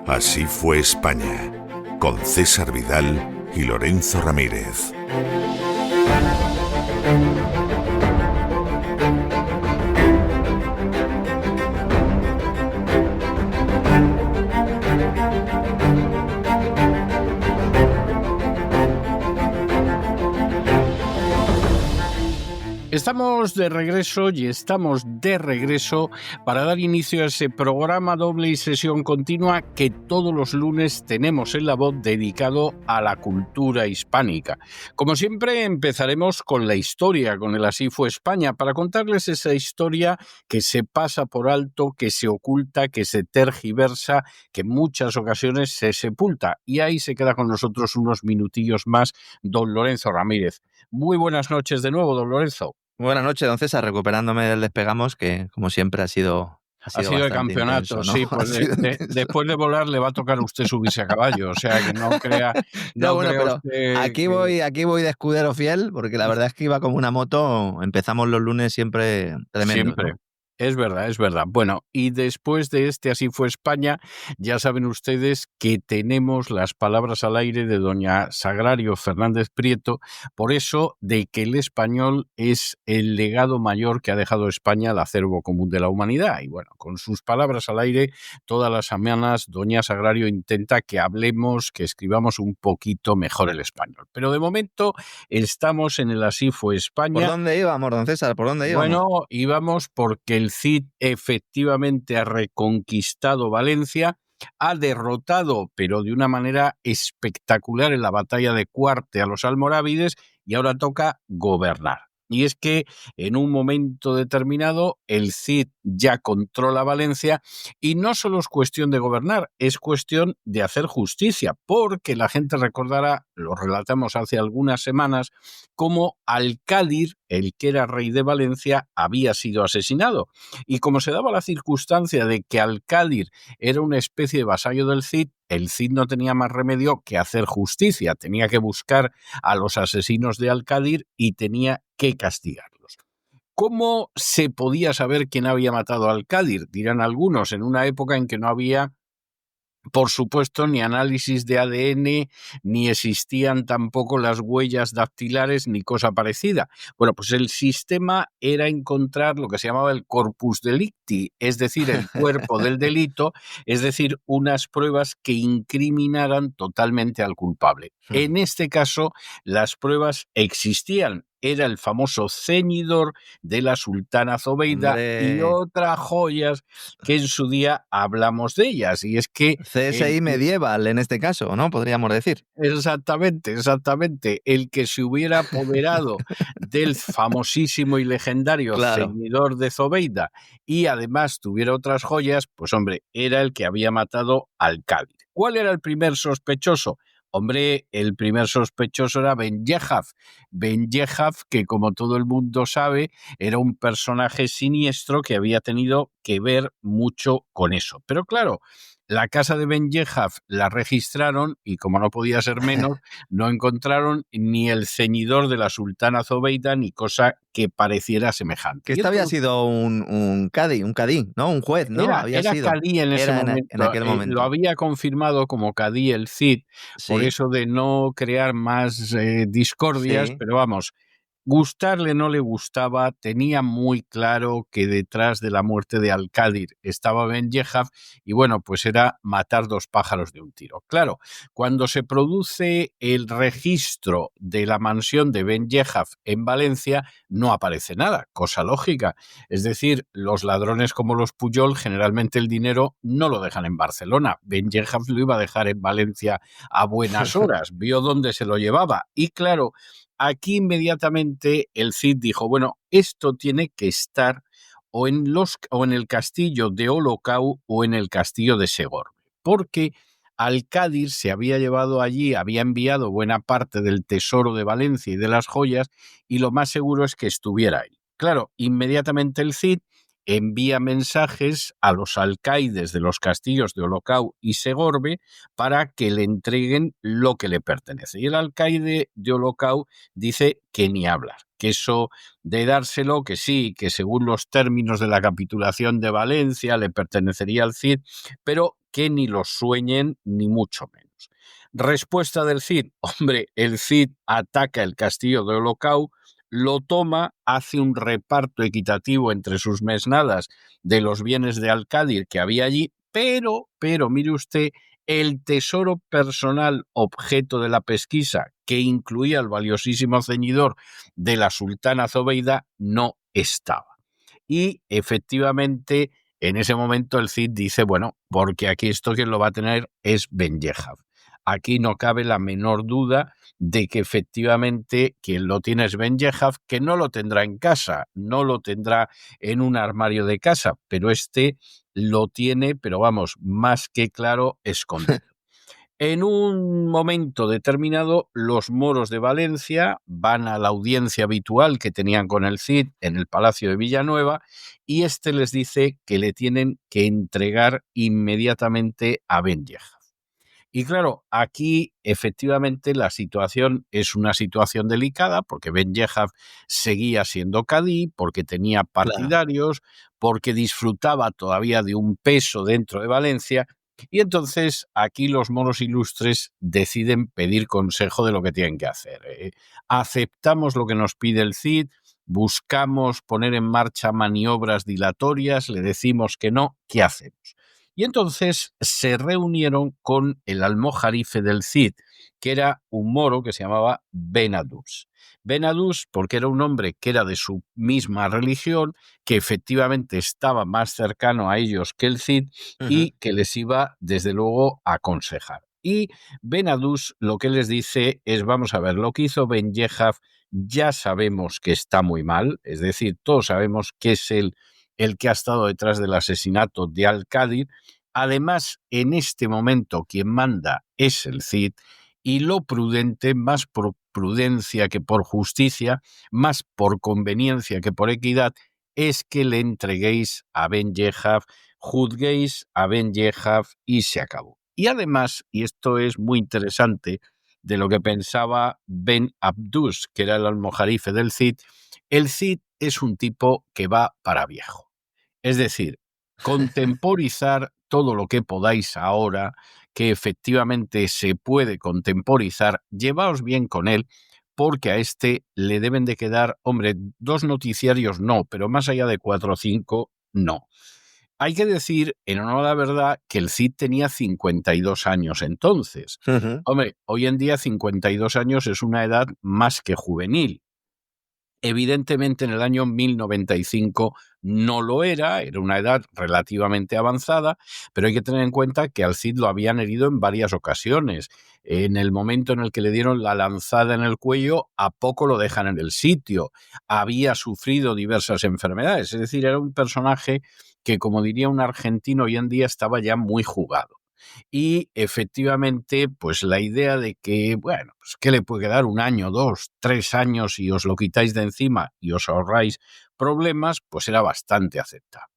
Así fue España, con César Vidal y Lorenzo Ramírez. Estamos de regreso para dar inicio a ese programa doble y sesión continua que todos los lunes tenemos en La Voz dedicado a la cultura hispánica. Como siempre, empezaremos con la historia, con el Así fue España, para contarles esa historia que se pasa por alto, que se oculta, que se tergiversa, que en muchas ocasiones se sepulta. Y ahí se queda con nosotros unos minutillos más don Lorenzo Ramírez. Muy buenas noches de nuevo, don Lorenzo. Buenas noches, don César, recuperándome del Despegamos, que como siempre ha sido de campeonato, intenso, ¿no? Sí, pues después de volar le va a tocar a usted subirse a caballo, o sea que no crea... pero aquí voy de escudero fiel, porque la verdad es que iba como una moto, empezamos los lunes siempre tremendo. Siempre. ¿No? Es verdad. Bueno, y después de este Así fue España, ya saben ustedes que tenemos las palabras al aire de doña Sagrario Fernández Prieto, por eso de que el español es el legado mayor que ha dejado España al acervo común de la humanidad. Y bueno, con sus palabras al aire, todas las semanas doña Sagrario intenta que hablemos, que escribamos un poquito mejor el español. Pero de momento estamos en el Así fue España. ¿Por dónde íbamos, don César? ¿Por dónde íbamos? Bueno, íbamos porque el Cid efectivamente ha reconquistado Valencia, ha derrotado, pero de una manera espectacular en la batalla de Cuarte a los almorávides y ahora toca gobernar. Y es que en un momento determinado el Cid ya controla Valencia y no solo es cuestión de gobernar, es cuestión de hacer justicia, porque la gente recordará, lo relatamos hace algunas semanas, cómo Alcádir, el que era rey de Valencia, había sido asesinado. Y como se daba la circunstancia de que Alcádir era una especie de vasallo del Cid, el Cid no tenía más remedio que hacer justicia, tenía que buscar a los asesinos de Alcádir y tenía que castigarlos. ¿Cómo se podía saber quién había matado a Alcádir? Dirán algunos, en una época en que no había, por supuesto, ni análisis de ADN, ni existían tampoco las huellas dactilares, ni cosa parecida. Bueno, pues el sistema era encontrar lo que se llamaba el corpus delicti, es decir, el cuerpo del delito, es decir, unas pruebas que incriminaran totalmente al culpable. En este caso, las pruebas existían. Era el famoso ceñidor de la sultana Zobeida. ¡Hombre! Y otras joyas que en su día hablamos de ellas. Y es que... CSI medieval en este caso, ¿no? Podríamos decir. Exactamente. El que se hubiera apoderado del famosísimo y legendario ceñidor de Zobeida y además tuviera otras joyas, pues hombre, era el que había matado al Alcádir. ¿Cuál era el primer sospechoso? Hombre, el primer sospechoso era Ben-Yehaf. Ben-Yehaf, que como todo el mundo sabe, era un personaje siniestro que había tenido que ver mucho con eso. Pero claro, la casa de Ben-Yehaf la registraron y como no podía ser menos, no encontraron ni el ceñidor de la sultana Zobeida ni cosa que pareciera semejante. Que esto había sido un cadí, ¿no? Un juez, ¿no? Era cadí en ese momento. En aquel momento. Lo había confirmado como cadí el Cid, por eso de no crear más discordias, pero vamos, gustarle no le gustaba, tenía muy claro que detrás de la muerte de Alcádir estaba Ben-Yehaf y bueno, pues era matar dos pájaros de un tiro. Claro, cuando se produce el registro de la mansión de Ben-Yehaf en Valencia, no aparece nada, cosa lógica. Es decir, los ladrones como los Pujol generalmente el dinero no lo dejan en Barcelona. Ben-Yehaf lo iba a dejar en Valencia a buenas horas, vio dónde se lo llevaba y claro, aquí inmediatamente el Cid dijo, bueno, esto tiene que estar o en el castillo de Olocau o en el castillo de Segorbe, porque Al-Cádir se había llevado allí, había enviado buena parte del tesoro de Valencia y de las joyas, y lo más seguro es que estuviera ahí. Claro, inmediatamente el Cid envía mensajes a los alcaides de los castillos de Olocau y Segorbe para que le entreguen lo que le pertenece. Y el alcaide de Olocau dice que ni hablar, que eso de dárselo, que sí, que según los términos de la capitulación de Valencia le pertenecería al Cid, pero que ni lo sueñen ni mucho menos. Respuesta del Cid: hombre, el Cid ataca el castillo de Olocau, lo toma, hace un reparto equitativo entre sus mesnadas de los bienes de Al-Cádir que había allí, pero, mire usted, el tesoro personal objeto de la pesquisa, que incluía el valiosísimo ceñidor de la sultana Zobeida, no estaba. Y efectivamente, en ese momento el Cid dice, bueno, porque aquí esto quien lo va a tener es Benjehaf. Aquí no cabe la menor duda de que efectivamente quien lo tiene es Benjehaf, que no lo tendrá en casa, no lo tendrá en un armario de casa, pero este lo tiene, pero vamos, más que claro, escondido. En un momento determinado, los moros de Valencia van a la audiencia habitual que tenían con el Cid en el Palacio de Villanueva, y este les dice que le tienen que entregar inmediatamente a Benjehaf. Y claro, aquí efectivamente la situación es una situación delicada, porque Benjehaf seguía siendo cadí, porque tenía partidarios, porque disfrutaba todavía de un peso dentro de Valencia, y entonces aquí los moros ilustres deciden pedir consejo de lo que tienen que hacer. Aceptamos lo que nos pide el Cid, buscamos poner en marcha maniobras dilatorias, le decimos que no, ¿qué hacemos? Y entonces se reunieron con el almojarife del Cid, que era un moro que se llamaba Benadús. Benadús porque era un hombre que era de su misma religión, que efectivamente estaba más cercano a ellos que el Cid y que les iba, desde luego, a aconsejar. Y Benadús lo que les dice es, vamos a ver, lo que hizo Benjehaf ya sabemos que está muy mal, es decir, todos sabemos que es el que ha estado detrás del asesinato de Al-Cádir. Además, en este momento quien manda es el Cid, y lo prudente, más por prudencia que por justicia, más por conveniencia que por equidad, es que le entreguéis a Benjehaf, juzguéis a Benjehaf y se acabó. Y además, y esto es muy interesante, de lo que pensaba Ben Abdús, que era el almojarife del Cid, el Cid es un tipo que va para viejo. Es decir, contemporizar todo lo que podáis ahora, que efectivamente se puede contemporizar, llevaos bien con él, porque a este le deben de quedar, hombre, 2 noticiarios no, pero más allá de 4 o 5, no. Hay que decir, en honor a la verdad, que el Cid tenía 52 años entonces. Hombre, hoy en día 52 años es una edad más que juvenil. Evidentemente en el año 1095 no lo era una edad relativamente avanzada, pero hay que tener en cuenta que al Cid lo habían herido en varias ocasiones. En el momento en el que le dieron la lanzada en el cuello, a poco lo dejan en el sitio. Había sufrido diversas enfermedades, es decir, era un personaje que, como diría un argentino, hoy en día estaba ya muy jugado. Y efectivamente, pues la idea de que, bueno, pues ¿qué le puede quedar? 1 año, 2, 3 años y os lo quitáis de encima y os ahorráis problemas, pues era bastante aceptable.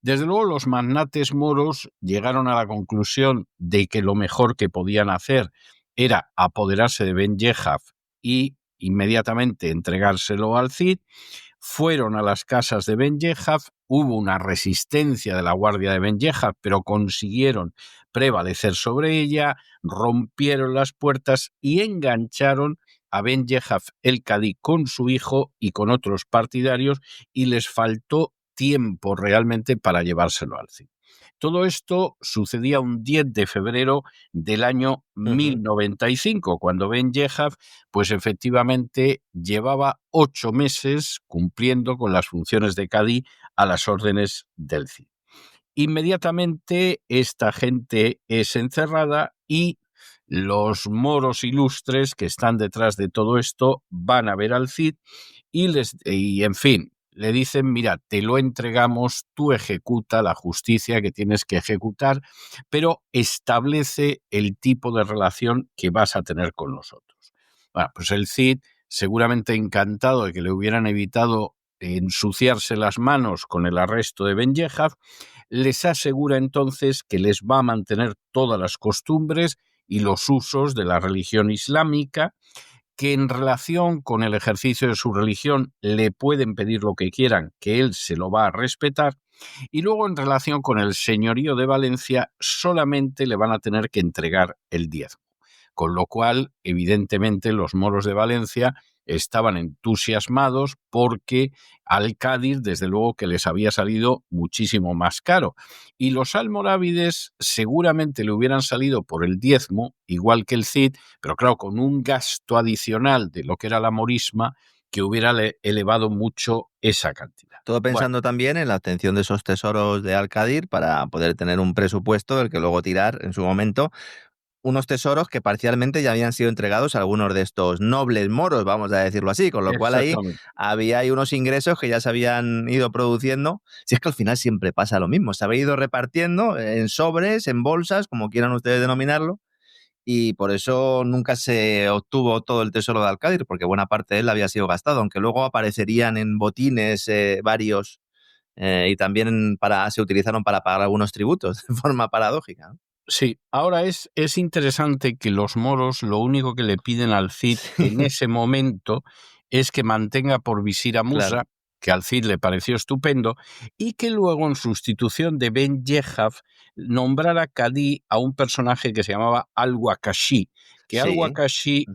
Desde luego, los magnates moros llegaron a la conclusión de que lo mejor que podían hacer era apoderarse de Benjehaf y inmediatamente entregárselo al Cid. Fueron a las casas de Benjehaf, hubo una resistencia de la guardia de Benjehaf, pero consiguieron prevalecer sobre ella, rompieron las puertas y engancharon a Benjehaf el cadí con su hijo y con otros partidarios, y les faltó tiempo realmente para llevárselo al Cid. Todo esto sucedía un 10 de febrero del año 1095, cuando Benjehaf, pues efectivamente llevaba 8 meses cumpliendo con las funciones de cadí a las órdenes del Cid. Inmediatamente esta gente es encerrada y los moros ilustres que están detrás de todo esto van a ver al Cid y en fin, le dicen, mira, te lo entregamos, tú ejecuta la justicia que tienes que ejecutar, pero establece el tipo de relación que vas a tener con nosotros. Bueno, pues el Cid, seguramente encantado de que le hubieran evitado ensuciarse las manos con el arresto de Ben-Yehaf, les asegura entonces que les va a mantener todas las costumbres y los usos de la religión islámica, que en relación con el ejercicio de su religión le pueden pedir lo que quieran, que él se lo va a respetar, y luego en relación con el señorío de Valencia solamente le van a tener que entregar el diezmo. Con lo cual, evidentemente, los moros de Valencia estaban entusiasmados porque al Cádiz, desde luego, que les había salido muchísimo más caro. Y los almorávides seguramente le hubieran salido por el diezmo, igual que el Cid, pero claro, con un gasto adicional de lo que era la morisma que hubiera elevado mucho esa cantidad. Todo pensando también en la obtención de esos tesoros de Alcadir para poder tener un presupuesto del que luego tirar en su momento. Unos tesoros que parcialmente ya habían sido entregados a algunos de estos nobles moros, vamos a decirlo así, con lo cual ahí había unos ingresos que ya se habían ido produciendo. Si es que al final siempre pasa lo mismo, se había ido repartiendo en sobres, en bolsas, como quieran ustedes denominarlo, y por eso nunca se obtuvo todo el tesoro de Alcádir, porque buena parte de él había sido gastado, aunque luego aparecerían en botines varios y también se utilizaron para pagar algunos tributos de forma paradójica, ¿no? Sí, ahora es interesante que los moros lo único que le piden al Cid en ese momento es que mantenga por visir a Musa, claro, que al Cid le pareció estupendo, y que luego en sustitución de Ben-Yehaf nombrara cadí a un personaje que se llamaba Al-Wakashi, que Al-Wakashi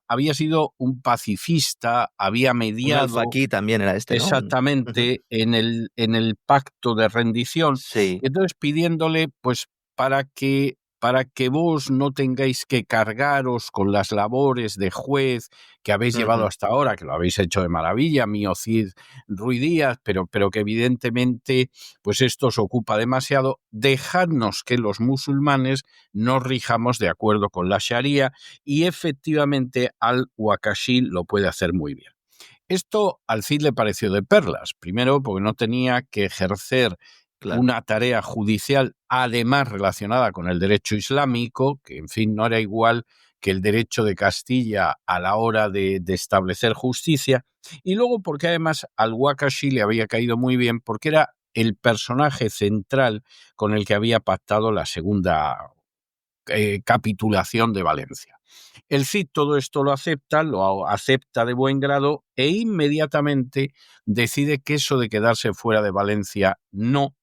había sido un pacifista, había mediado... Un alfaquí también era este, ¿no? Exactamente, en el pacto de rendición. Sí. Entonces pidiéndole, pues, para que vos no tengáis que cargaros con las labores de juez que habéis llevado hasta ahora, que lo habéis hecho de maravilla, mío Cid Ruy Díaz, pero que evidentemente pues esto os ocupa demasiado, dejadnos que los musulmanes nos rijamos de acuerdo con la Sharia, y efectivamente Al-Wakashi lo puede hacer muy bien. Esto al Cid le pareció de perlas, primero porque no tenía que ejercer una tarea judicial además relacionada con el derecho islámico, que en fin no era igual que el derecho de Castilla a la hora de establecer justicia, y luego porque además al Wakashi le había caído muy bien porque era el personaje central con el que había pactado la segunda capitulación de Valencia. El Cid todo esto lo acepta de buen grado e inmediatamente decide que eso de quedarse fuera de Valencia no,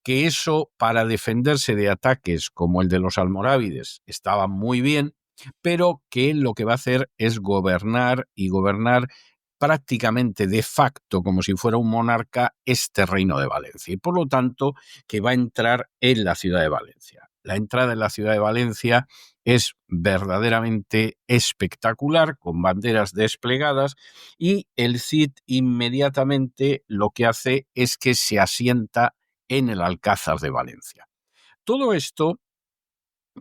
que eso para defenderse de ataques como el de los almorávides estaba muy bien, pero que él lo que va a hacer es gobernar y gobernar prácticamente de facto, como si fuera un monarca, este reino de Valencia, y por lo tanto que va a entrar en la ciudad de Valencia. La entrada en la ciudad de Valencia es verdaderamente espectacular, con banderas desplegadas, y el Cid inmediatamente lo que hace es que se asienta en el Alcázar de Valencia. Todo esto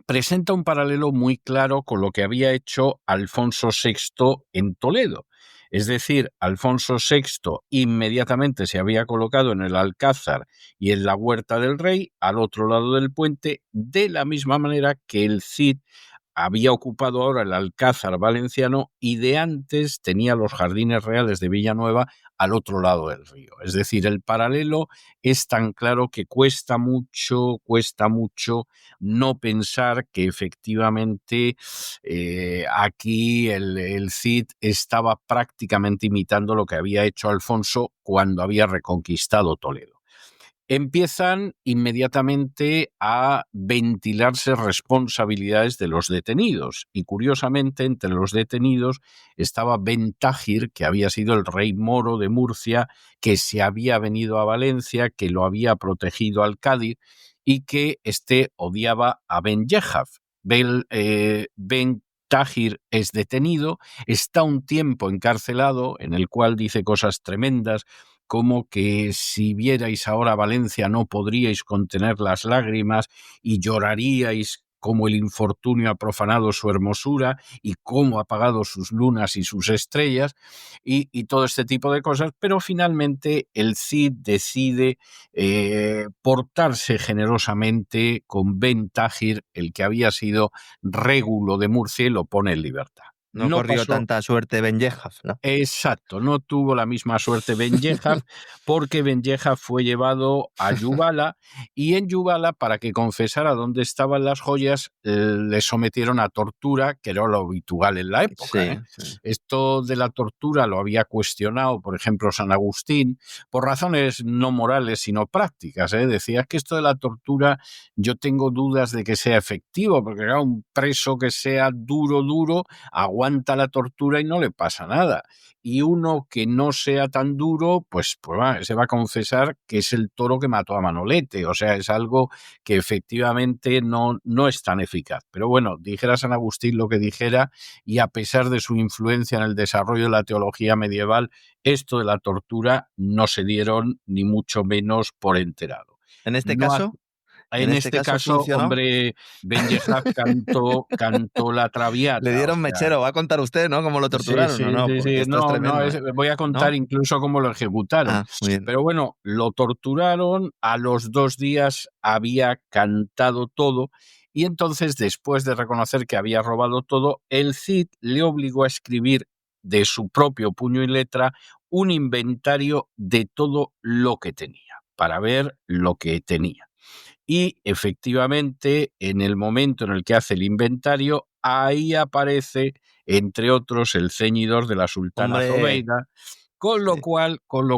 presenta un paralelo muy claro con lo que había hecho Alfonso VI en Toledo. Es decir, Alfonso VI inmediatamente se había colocado en el Alcázar y en la Huerta del Rey, al otro lado del puente, de la misma manera que el Cid había ocupado ahora el Alcázar valenciano y de antes tenía los Jardines Reales de Villanueva al otro lado del río. Es decir, el paralelo es tan claro que cuesta mucho no pensar que efectivamente aquí el Cid estaba prácticamente imitando lo que había hecho Alfonso cuando había reconquistado Toledo. Empiezan inmediatamente a ventilarse responsabilidades de los detenidos y curiosamente entre los detenidos estaba Ben-Tahir, que había sido el rey moro de Murcia, que se había venido a Valencia, que lo había protegido al Cádiz y que odiaba a Ben-Yehaf. Ben-Tahir es detenido, está un tiempo encarcelado en el cual dice cosas tremendas, como que si vierais ahora Valencia no podríais contener las lágrimas y lloraríais cómo el infortunio ha profanado su hermosura y cómo ha apagado sus lunas y sus estrellas y todo este tipo de cosas, pero finalmente el Cid decide portarse generosamente con Ben Tahir, el que había sido régulo de Murcia, y lo pone en libertad. No No corrió pasó. tanta suerte Ben Yehaf, ¿no? Exacto, no tuvo la misma suerte Ben Yehaf, porque Ben Yehaf fue llevado a Yubala y en Yubala, para que confesara dónde estaban las joyas, le sometieron a tortura, que era lo habitual en la época. Sí. Esto de la tortura lo había cuestionado, por ejemplo, San Agustín, por razones no morales, sino prácticas. Decía que esto de la tortura yo tengo dudas de que sea efectivo, porque claro, un preso que sea duro, aguanta la tortura y no le pasa nada. Y uno que no sea tan duro, pues se va a confesar que es el toro que mató a Manolete. O sea, es algo que efectivamente no es tan eficaz. Pero bueno, dijera San Agustín lo que dijera, y a pesar de su influencia en el desarrollo de la teología medieval, esto de la tortura no se dieron ni mucho menos por enterado. En este No caso, En este caso, funcionó. hombre, Ben Yehaf cantó la Le Traviata. dieron mechero. Va a contar usted, ¿no? Cómo lo torturaron, ¿o no? Porque esto es No, tremendo, voy a contar ¿no? incluso cómo lo ejecutaron. Muy bien. Pero bueno, lo torturaron, a los 2 días había cantado todo, y entonces, después de reconocer que había robado todo, el Cid le obligó a escribir de su propio puño y letra un inventario de todo lo que tenía, para ver lo que tenía. Y efectivamente, en el momento en el que hace el inventario, ahí aparece, entre otros, el ceñidor de la sultana Hombre, Zobeida, con lo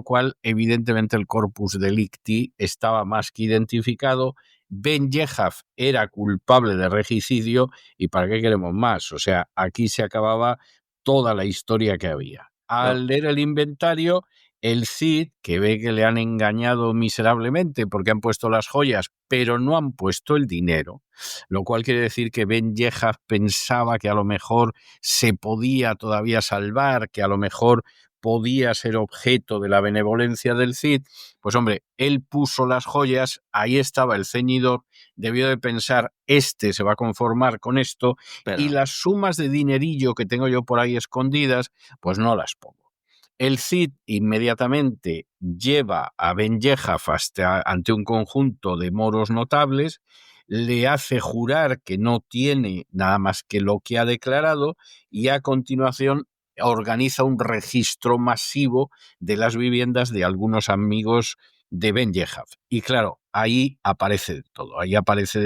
cual, evidentemente, el corpus delicti estaba más que identificado. Ben Yehaf era culpable de regicidio, y ¿para qué queremos más? O sea, aquí se acababa toda la historia que había. Al leer el inventario, el Cid, que ve que le han engañado miserablemente porque han puesto las joyas, pero no han puesto el dinero, lo cual quiere decir que Ben Yehaf pensaba que a lo mejor se podía todavía salvar, que a lo mejor podía ser objeto de la benevolencia del Cid. Pues hombre, él puso las joyas, ahí estaba el ceñidor, debió de pensar, este se va a conformar con esto, y las sumas de dinerillo que tengo yo por ahí escondidas, pues no las pongo. El Cid inmediatamente lleva a Ben Yehaf ante un conjunto de moros notables, le hace jurar que no tiene nada más que lo que ha declarado, y a continuación organiza un registro masivo de las viviendas de algunos amigos de Ben Yehaf. Y claro, ahí aparece de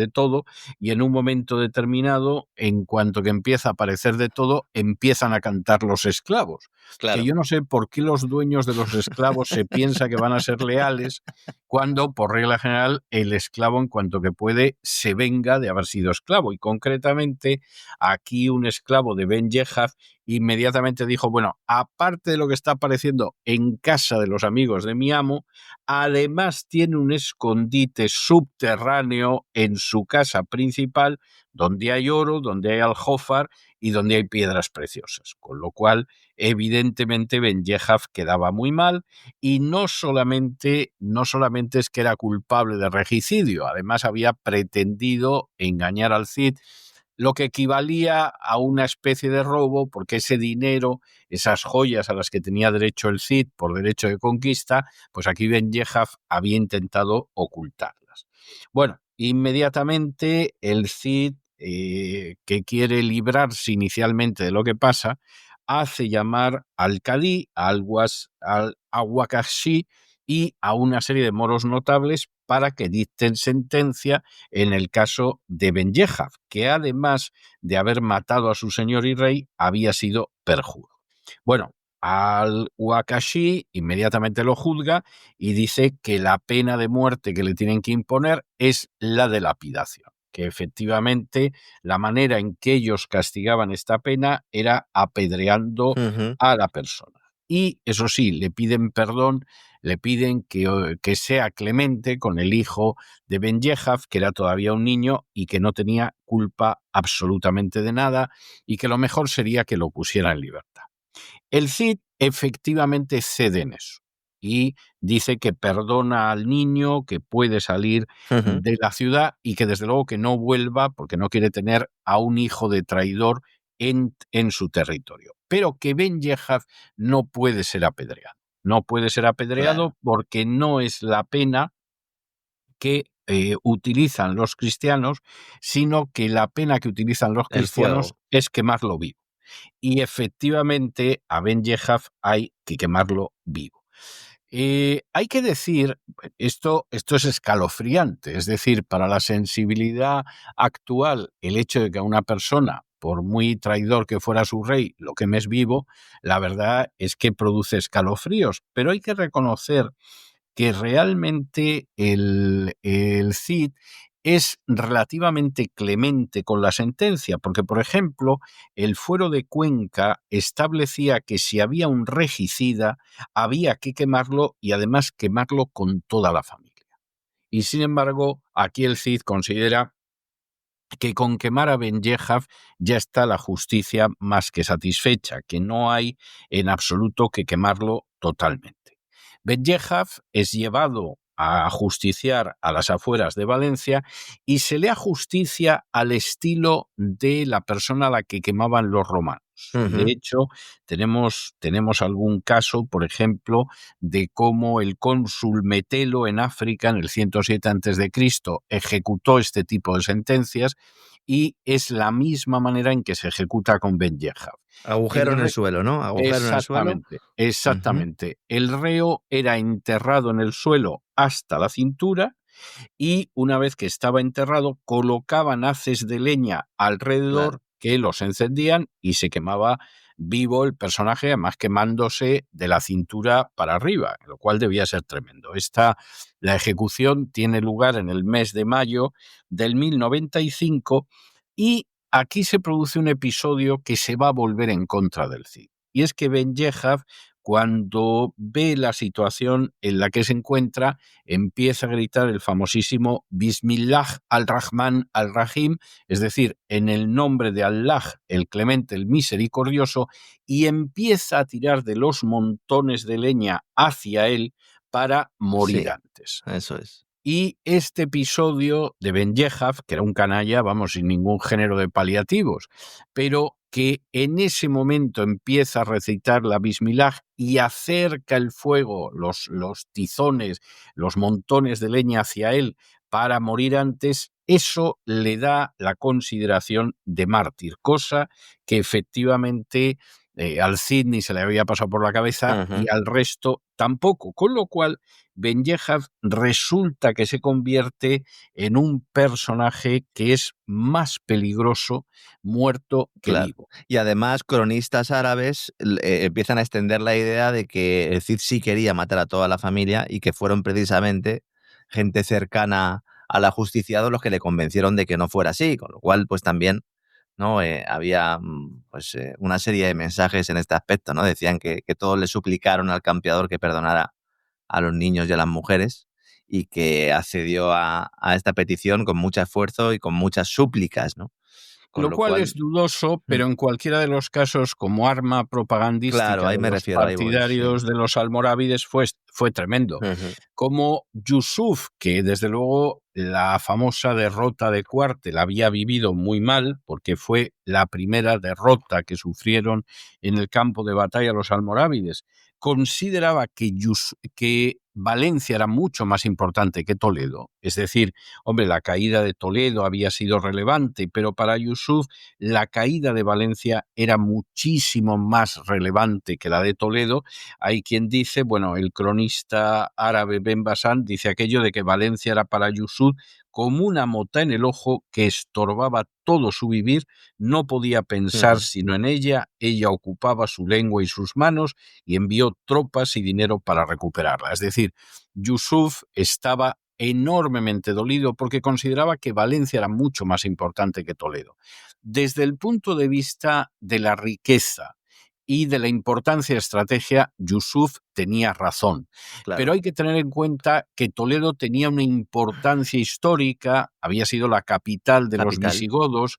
todo, y en un momento determinado, en cuanto que empieza a aparecer de todo, empiezan a cantar los esclavos. Claro. Que yo no sé por qué los dueños de los esclavos se piensa que van a ser leales, cuando, por regla general, el esclavo, en cuanto que puede, se venga de haber sido esclavo. Y concretamente, aquí un esclavo de Ben Yehaf inmediatamente dijo, bueno, aparte de lo que está apareciendo en casa de los amigos de mi amo, además tiene un escondite subterráneo en su casa principal, donde hay oro, donde hay aljófar y donde hay piedras preciosas. Con lo cual, evidentemente, Ben Yehaf quedaba muy mal, y no solamente es que era culpable de regicidio, además había pretendido engañar al Cid, lo que equivalía a una especie de robo, porque ese dinero, esas joyas a las que tenía derecho el Cid por derecho de conquista, pues aquí Ben Yehaf había intentado ocultarlas. Bueno, inmediatamente el Cid, que quiere librarse inicialmente de lo que pasa, hace llamar al cadí, al Awakashi, y a una serie de moros notables para que dicten sentencia en el caso de Ben Yehaf, que además de haber matado a su señor y rey, había sido perjuro. Bueno, al Wakashi inmediatamente lo juzga y dice que la pena de muerte que le tienen que imponer es la de lapidación, que efectivamente la manera en que ellos castigaban esta pena era apedreando a la persona. Y eso sí, le piden perdón, le piden que sea clemente con el hijo de Ben Yehaf, que era todavía un niño y que no tenía culpa absolutamente de nada, y que lo mejor sería que lo pusiera en libertad. El Cid efectivamente cede en eso. y dice que perdona al niño, que puede salir de la ciudad y que desde luego que no vuelva porque no quiere tener a un hijo de traidor en su territorio. Pero que Ben Yehaf no puede ser apedreado. No puede ser apedreado Claro. porque no es la pena que utilizan los cristianos, sino que la pena que utilizan los El cristianos fuego. es quemarlo vivo. Y efectivamente a Ben Yehaf hay que quemarlo vivo. Hay que decir, esto es escalofriante, es decir, para la sensibilidad actual, el hecho de que a una persona, por muy traidor que fuera su rey, lo quemes vivo, la verdad es que produce escalofríos, pero hay que reconocer que realmente el Cid es relativamente clemente con la sentencia, porque, por ejemplo, el fuero de Cuenca establecía que si había un regicida, había que quemarlo y además quemarlo con toda la familia. Y sin embargo, aquí el Cid considera que con quemar a Ben Yehaf ya está la justicia más que satisfecha, que no hay en absoluto que quemarlo totalmente. Ben Yehaf es llevado a justiciar a las afueras de Valencia y se le ajusticia al estilo de la persona a la que quemaban los romanos. Y de hecho, tenemos algún caso, por ejemplo, de cómo el cónsul Metelo en África, en el 107 a.C., ejecutó este tipo de sentencias y es la misma manera en que se ejecuta con Ben Yehaf. Agujero en el suelo, ¿no? Agujero en el suelo. Exactamente. El reo era enterrado en el suelo hasta la cintura y una vez que estaba enterrado colocaban haces de leña alrededor Claro. que los encendían y se quemaba vivo el personaje, además quemándose de la cintura para arriba, lo cual debía ser tremendo. La ejecución tiene lugar en el mes de mayo del 1095 y aquí se produce un episodio que se va a volver en contra del Cid. Y es que Ben Yehaf, cuando ve la situación en la que se encuentra, empieza a gritar el famosísimo Bismillah al-Rahman al-Rahim, es decir, en el nombre de Allah, el clemente, el misericordioso, y empieza a tirar de los montones de leña hacia él para morir Sí, antes. eso es. Y este episodio de Ben Yehaf, que era un canalla, vamos, sin ningún género de paliativos, pero que en ese momento empieza a recitar la Bismillah y acerca el fuego, los tizones, los montones de leña hacia él para morir antes, eso le da la consideración de mártir, cosa que efectivamente al Cid ni se le había pasado por la cabeza y al resto tampoco, con lo cual Ben Yehaf resulta que se convierte en un personaje que es más peligroso muerto que Claro. vivo. Y además, cronistas árabes empiezan a extender la idea de que el Cid sí quería matar a toda la familia y que fueron precisamente gente cercana al ajusticiado los que le convencieron de que no fuera así, con lo cual, pues también, ¿no? Había pues una serie de mensajes en este aspecto, ¿no? Decían que todos le suplicaron al campeador que perdonara a los niños y a las mujeres y que accedió a esta petición con mucho esfuerzo y con muchas súplicas, ¿no? Con Lo lo cual cual, es dudoso, pero en cualquiera de los casos, como arma claro, propagandística ahí de me los refiero, ahí voy, sí. partidarios de los almorávides, fue tremendo. Como Yusuf, que desde luego la famosa derrota de Cuarte la había vivido muy mal, porque fue la primera derrota que sufrieron en el campo de batalla los almorávides, consideraba que Valencia era mucho más importante que Toledo. Es decir, hombre, la caída de Toledo había sido relevante, pero para Yusuf la caída de Valencia era muchísimo más relevante que la de Toledo. Hay quien dice, bueno, el cronista árabe Ben Bassan dice aquello de que Valencia era para Yusuf como una mota en el ojo que estorbaba todo su vivir, no podía pensar sino en ella ocupaba su lengua y sus manos y envió tropas y dinero para recuperarla. Es decir, Yusuf estaba enormemente dolido porque consideraba que Valencia era mucho más importante que Toledo. Desde el punto de vista de la riqueza y de la importancia de estrategia, Yusuf tenía razón. Claro. Pero hay que tener en cuenta que Toledo tenía una importancia histórica, había sido la capital de los visigodos,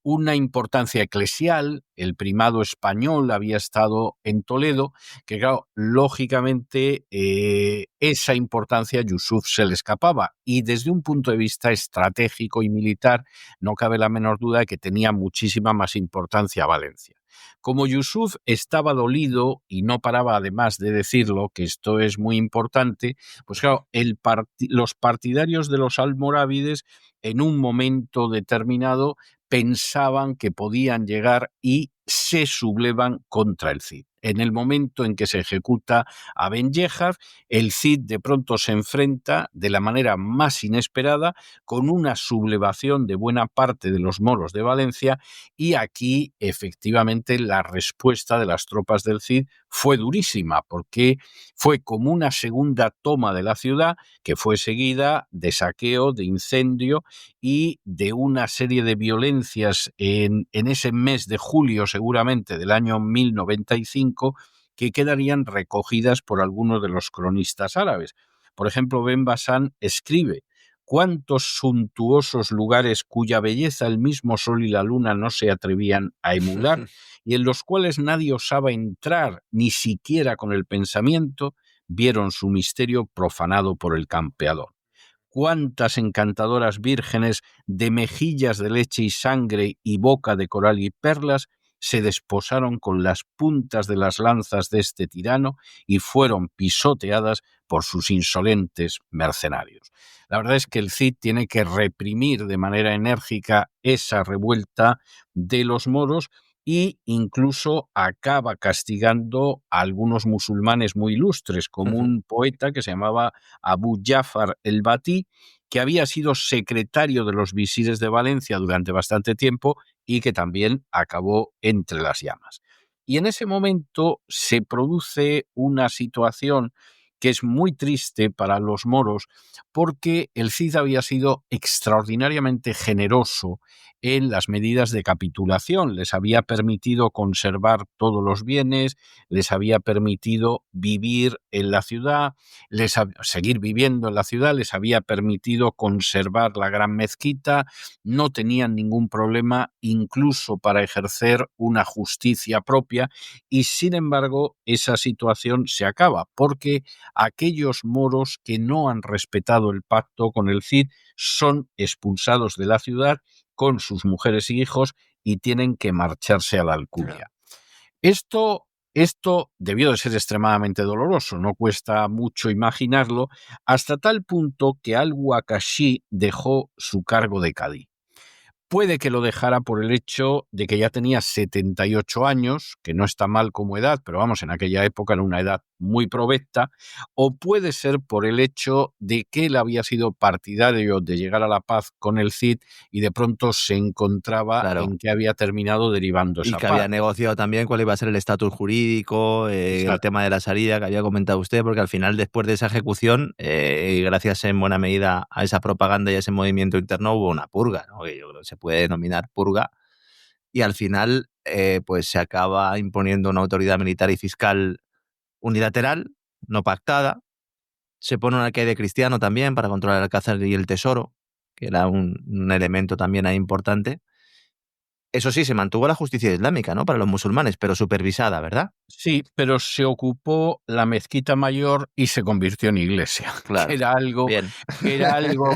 una importancia eclesial, el primado español había estado en Toledo, que claro, lógicamente esa importancia a Yusuf se le escapaba, y desde un punto de vista estratégico y militar no cabe la menor duda de que tenía muchísima más importancia Valencia. Como Yusuf estaba dolido y no paraba además de decirlo, que esto es muy importante, pues claro, los partidarios de los almorávides en un momento determinado pensaban que podían llegar y se sublevan contra el Cid. En el momento en que se ejecuta a Ben-Yehar, el Cid de pronto se enfrenta de la manera más inesperada con una sublevación de buena parte de los moros de Valencia, y aquí efectivamente la respuesta de las tropas del Cid fue durísima, porque fue como una segunda toma de la ciudad que fue seguida de saqueo, de incendio y de una serie de violencias en ese mes de julio seguramente del año 1095 que quedarían recogidas por algunos de los cronistas árabes. Por ejemplo, Ben Bassan escribe: «¿Cuántos suntuosos lugares cuya belleza el mismo sol y la luna no se atrevían a emular y en los cuales nadie osaba entrar ni siquiera con el pensamiento, vieron su misterio profanado por el campeador? Cuántas encantadoras vírgenes de mejillas de leche y sangre y boca de coral y perlas se desposaron con las puntas de las lanzas de este tirano y fueron pisoteadas por sus insolentes mercenarios». La verdad es que el Cid tiene que reprimir de manera enérgica esa revuelta de los moros e incluso acaba castigando a algunos musulmanes muy ilustres, como un poeta que se llamaba Abu Jafar el-Batí, que había sido secretario de los visires de Valencia durante bastante tiempo y que también acabó entre las llamas. Y en ese momento se produce una situación que es muy triste para los moros, porque el Cid había sido extraordinariamente generoso en las medidas de capitulación. Les había permitido conservar todos los bienes, les había permitido vivir en la ciudad, seguir viviendo en la ciudad, les había permitido conservar la gran mezquita, no tenían ningún problema incluso para ejercer una justicia propia, y sin embargo esa situación se acaba porque aquellos moros que no han respetado el pacto con el Cid son expulsados de la ciudad con sus mujeres y hijos y tienen que marcharse a la Alcudia. Esto debió de ser extremadamente doloroso, no cuesta mucho imaginarlo, hasta tal punto que al-Waqashi dejó su cargo de cadí. Puede que lo dejara por el hecho de que ya tenía 78 años, que no está mal como edad, pero vamos, en aquella época era una edad muy provecta, o puede ser por el hecho de que él había sido partidario de llegar a la paz con el Cid y de pronto se encontraba en que había terminado derivando esa paz. Y que paz. había negociado también cuál iba a ser el estatus jurídico, el tema de la salida que había comentado usted, porque al final, después de esa ejecución, gracias en buena medida a esa propaganda y a ese movimiento interno, hubo una purga, ¿no? Que yo creo que se puede denominar purga, y al final pues se acaba imponiendo una autoridad militar y fiscal unilateral, no pactada. Se pone un alcaide cristiano también para controlar el alcázar y el tesoro, que era un elemento también ahí importante. Eso sí, se mantuvo la justicia islámica, ¿no?, para los musulmanes, pero supervisada, ¿verdad? Sí, pero se ocupó la mezquita mayor y se convirtió en iglesia, claro. que era algo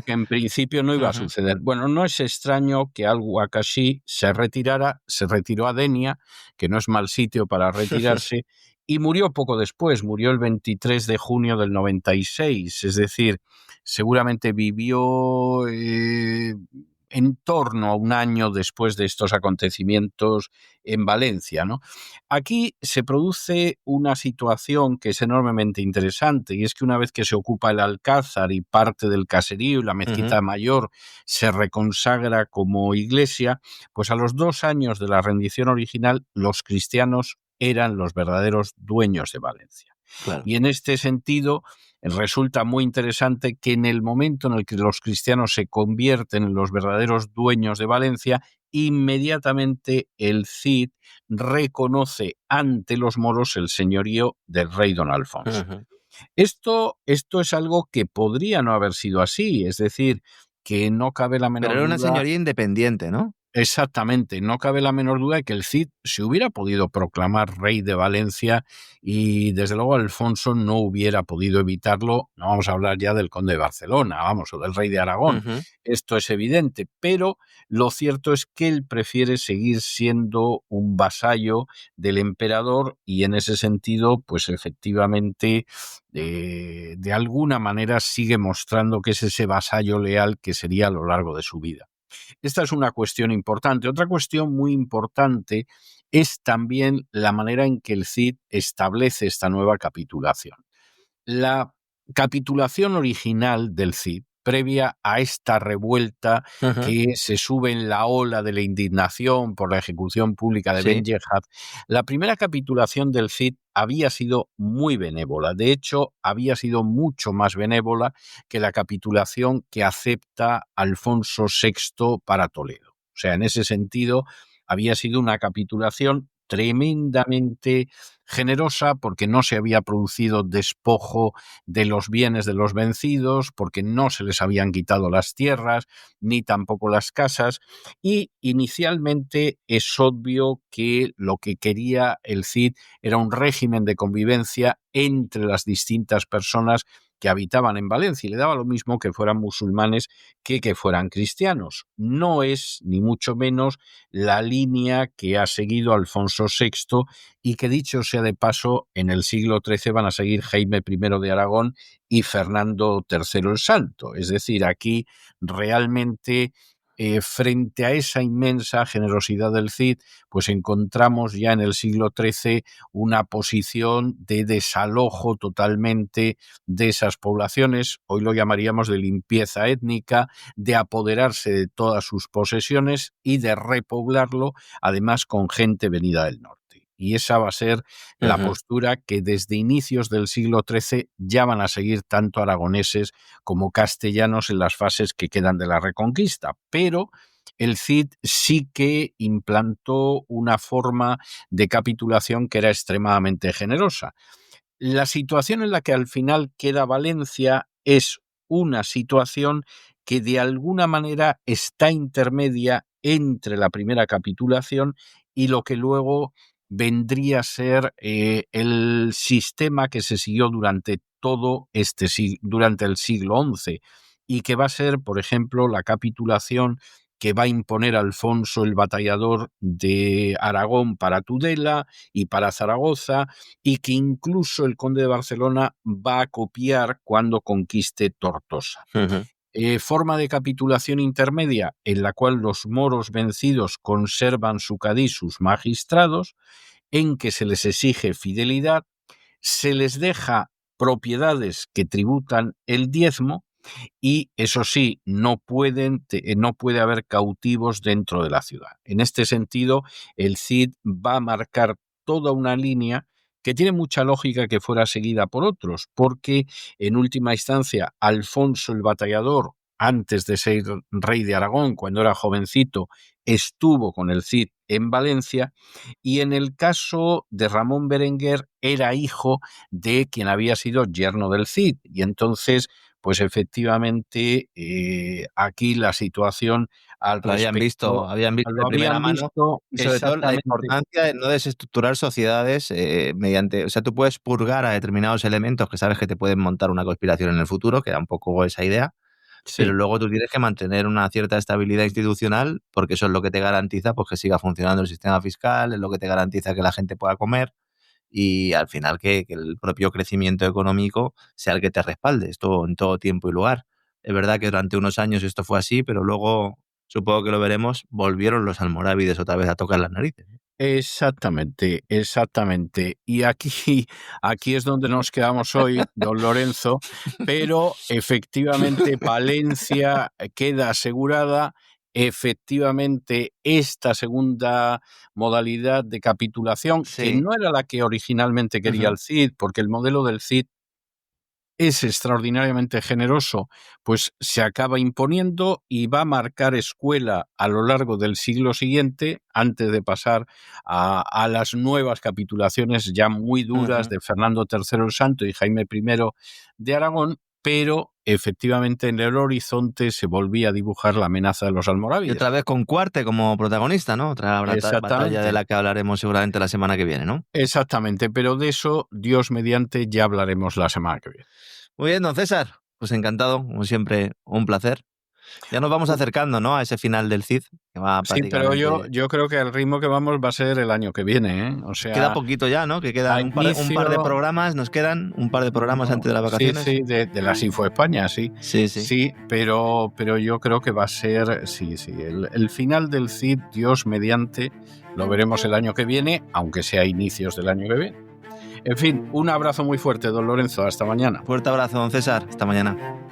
que en principio no iba a suceder. Bueno, no es extraño que al-Waqashi se retiró a Denia, que no es mal sitio para retirarse, y murió poco después, murió el 23 de junio del 96, es decir, seguramente vivió en torno a un año después de estos acontecimientos en Valencia, ¿no? Aquí se produce una situación que es enormemente interesante, y es que una vez que se ocupa el alcázar y parte del caserío y la mezquita mayor se reconsagra como iglesia, pues a los 2 años de la rendición original los cristianos eran los verdaderos dueños de Valencia. Claro. Y en este sentido resulta muy interesante que en el momento en el que los cristianos se convierten en los verdaderos dueños de Valencia, inmediatamente el Cid reconoce ante los moros el señorío del rey don Alfonso. Ujú. Esto es algo que podría no haber sido así, es decir, que no cabe la menor Pero era una duda. señoría independiente, ¿no? Exactamente, no cabe la menor duda de que el Cid se hubiera podido proclamar rey de Valencia y desde luego Alfonso no hubiera podido evitarlo. No vamos a hablar ya del conde de Barcelona, vamos, o del rey de Aragón. Ujú. Esto es evidente, pero lo cierto es que él prefiere seguir siendo un vasallo del emperador y en ese sentido, pues efectivamente, de alguna manera sigue mostrando que es ese vasallo leal que sería a lo largo de su vida. Esta es una cuestión importante. Otra cuestión muy importante es también la manera en que el Cid establece esta nueva capitulación. La capitulación original del Cid, previa a esta revuelta Ujú. que se sube en la ola de la indignación por la ejecución pública de Sí. Ben Yehad, la primera capitulación del Cid había sido muy benévola. De hecho, había sido mucho más benévola que la capitulación que acepta Alfonso VI para Toledo. O sea, en ese sentido, había sido una capitulación tremendamente generosa porque no se había producido despojo de los bienes de los vencidos, porque no se les habían quitado las tierras ni tampoco las casas, y inicialmente es obvio que lo que quería el Cid era un régimen de convivencia entre las distintas personas que habitaban en Valencia y le daba lo mismo que fueran musulmanes que fueran cristianos. No es, ni mucho menos, la línea que ha seguido Alfonso VI y que, dicho sea de paso, en el siglo XIII van a seguir Jaime I de Aragón y Fernando III el Santo. Es decir, aquí realmente frente a esa inmensa generosidad del Cid, pues encontramos ya en el siglo XIII una posición de desalojo totalmente de esas poblaciones, hoy lo llamaríamos de limpieza étnica, de apoderarse de todas sus posesiones y de repoblarlo, además con gente venida del norte. Y esa va a ser la postura que desde inicios del siglo XIII ya van a seguir tanto aragoneses como castellanos en las fases que quedan de la Reconquista. Pero el Cid sí que implantó una forma de capitulación que era extremadamente generosa. La situación en la que al final queda Valencia es una situación que de alguna manera está intermedia entre la primera capitulación y lo que luego vendría a ser el sistema que se siguió durante todo durante el siglo XI y que va a ser, por ejemplo, la capitulación que va a imponer Alfonso el Batallador de Aragón para Tudela y para Zaragoza, y que incluso el conde de Barcelona va a copiar cuando conquiste Tortosa. Forma de capitulación intermedia en la cual los moros vencidos conservan su cadí, sus magistrados, en que se les exige fidelidad, se les deja propiedades que tributan el diezmo y, eso sí, no puede haber cautivos dentro de la ciudad. En este sentido, el Cid va a marcar toda una línea que tiene mucha lógica que fuera seguida por otros, porque en última instancia Alfonso el Batallador, antes de ser rey de Aragón, cuando era jovencito, estuvo con el Cid en Valencia, y en el caso de Ramón Berenguer era hijo de quien había sido yerno del Cid, y entonces pues efectivamente aquí la situación al Lo respecto habían visto de lo primera habían mano visto y sobre todo la exactamente. importancia de no desestructurar sociedades mediante, o sea, tú puedes purgar a determinados elementos que sabes que te pueden montar una conspiración en el futuro, que era un poco esa idea, pero Sí. luego tú tienes que mantener una cierta estabilidad institucional porque eso es lo que te garantiza pues, que siga funcionando el sistema fiscal, es lo que te garantiza que la gente pueda comer y al final que el propio crecimiento económico sea el que te respalde, esto en todo tiempo y lugar. Es verdad que durante unos años esto fue así, pero luego, supongo que lo veremos, volvieron los almorávides otra vez a tocar las narices. Exactamente, exactamente. Y aquí es donde nos quedamos hoy, don Lorenzo, pero efectivamente Palencia queda asegurada efectivamente esta segunda modalidad de capitulación, que no era la que originalmente quería el Cid, porque el modelo del Cid es extraordinariamente generoso, pues se acaba imponiendo y va a marcar escuela a lo largo del siglo siguiente, antes de pasar a las nuevas capitulaciones ya muy duras de Fernando III el Santo y Jaime I de Aragón, pero efectivamente en el horizonte se volvía a dibujar la amenaza de los almorávides. Y otra vez con Cuarte como protagonista, ¿no? Otra batalla de la que hablaremos seguramente la semana que viene, ¿no? Exactamente, pero de eso, Dios mediante, ya hablaremos la semana que viene. Muy bien, don César. Pues encantado, como siempre, un placer. Ya nos vamos acercando, ¿no?, a ese final del Cid, que va prácticamente... Sí, pero yo creo que el ritmo que vamos va a ser el año que viene, ¿eh? O sea, queda poquito ya, ¿no? Que quedan un par de programas, nos quedan un par de programas antes de las vacaciones. Sí, de la Info España, sí. Sí, pero yo creo que va a ser, el final del Cid, Dios mediante, lo veremos el año que viene, aunque sea a inicios del año que viene. En fin, un abrazo muy fuerte, don Lorenzo. Hasta mañana. Fuerte abrazo, don César. Hasta mañana.